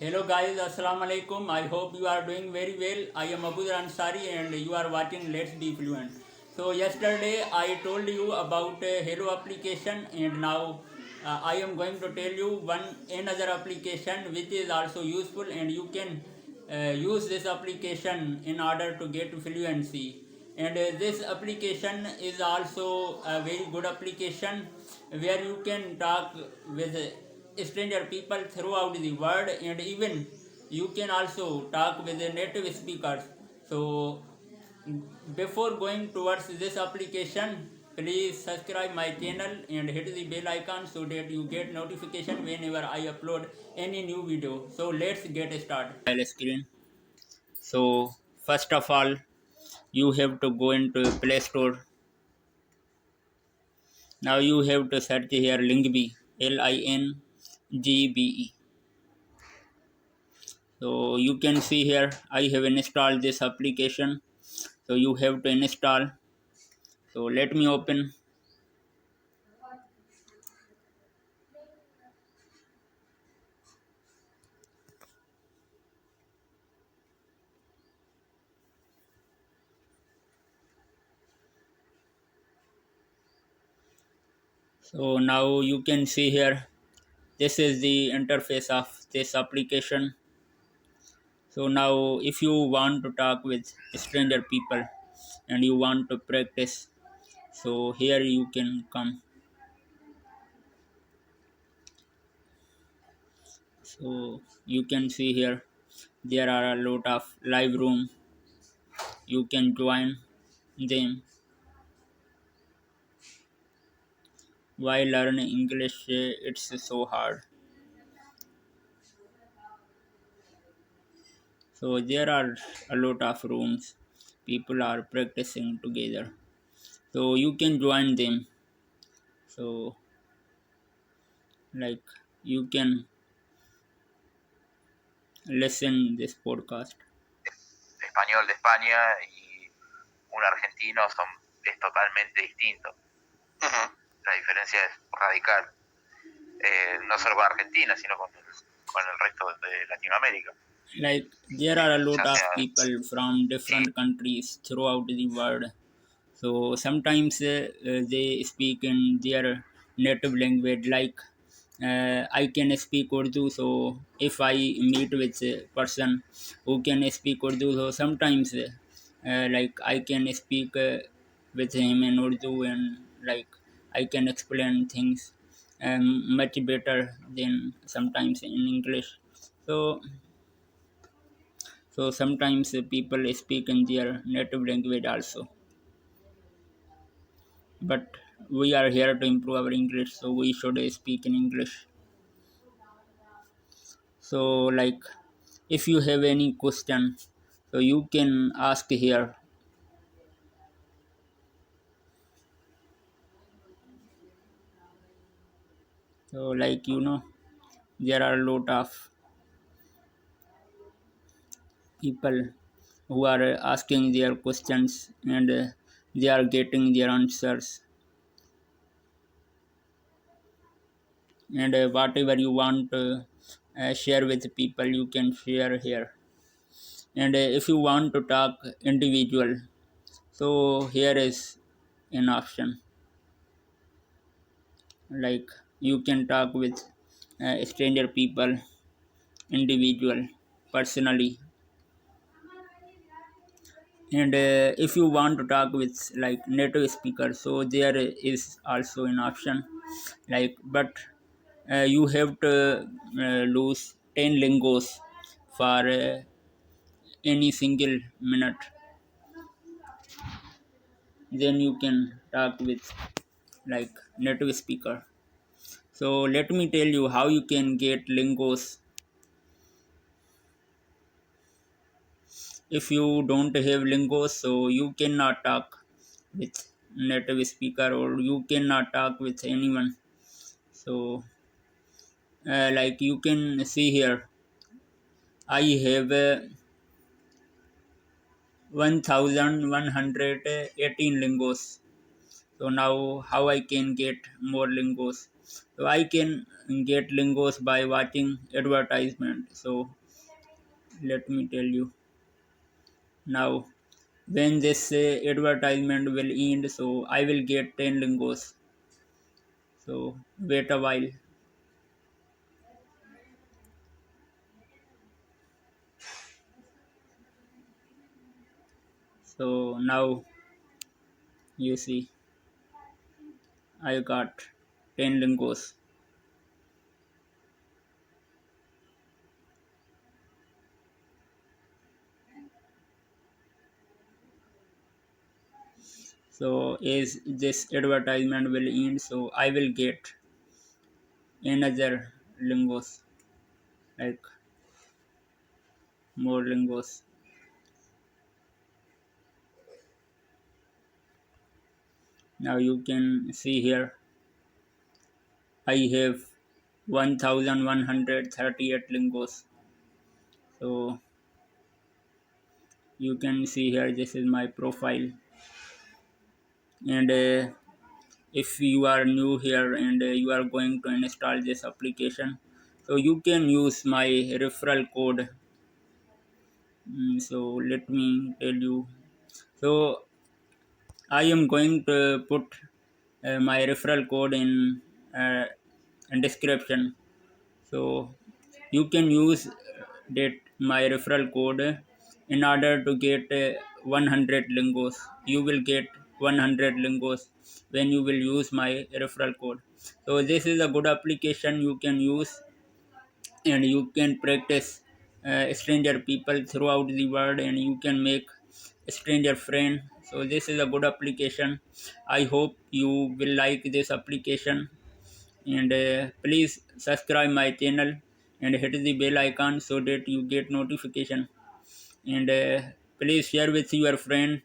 Hello guys, Assalamu alaikum. I hope you are doing very well. I am Abu Ansari and you are watching Let's Be Fluent. So yesterday I told you about Hello application and now I am going to tell you another application which is also useful and you can use this application in order to get fluency. And this application is also a very good application where you can talk with stranger people throughout the world, and even you can also talk with the native speakers. So before going towards this application, please subscribe my channel and hit the bell icon so that you get notification whenever I upload any new video. So let's get started. File screen. So first of all, you have to go into Play Store. Now you have to search here Lingbe, Lingbe. So you can see here I have installed this application. So you have to install. So let me open. So now you can see here this is the interface of this application. So now if you want to talk with stranger people and you want to practice, so here you can come. So you can see here there are a lot of live room. You can join them. Why learn English? It's so hard. So there are a lot of rooms. People are practicing together. So you can join them. So like you can listen this podcast. Español de España y un argentino es totalmente distinto. La diferencia es radical, no solo con Argentina, sino con el resto de Latinoamérica. Like there are a lot of people from different countries throughout the world. So sometimes they speak in their native language. Like I can speak Urdu, so if I meet with a person who can speak Urdu, so sometimes like I can speak with him in Urdu, and like I can explain things much better than sometimes in English. So sometimes people speak in their native language also, but we are here to improve our English, so we should speak in English. So like if you have any question, so you can ask here. So like there are a lot of people who are asking their questions, and they are getting their answers, and whatever you want to share with people, you can share here. And if you want to talk individual, so here is an option. Like you can talk with stranger people, individual, personally. And if you want to talk with like native speakers, so there is also an option. Like but you have to lose 10 lingos for any single minute, then you can talk with like native speaker. So let me tell you how you can get lingos. If you don't have lingos, so you cannot talk with native speaker or you cannot talk with anyone. So like you can see here I have 1118 lingos. So now how I can get more lingos? So I can get lingos by watching advertisement. So let me tell you now, when this advertisement will end, so I will get 10 lingos. So wait a while. So now you see I got 10 lingos. So as this advertisement will end, so I will get another lingos, like more lingos. Now you can see here I have 1138 lingos. So you can see here, this is my profile. And if you are new here and you are going to install this application, so you can use my referral code. So let me tell you. So I am going to put my referral code uh, in description. So you can use that my referral code in order to get 100 lingos. You will get 100 lingos when you will use my referral code. So this is a good application you can use, and you can practice stranger people throughout the world, and you can make stranger friend. So this is a good application. I hope you will like this application, and please subscribe my channel and hit the bell icon so that you get notification, and please share with your friend.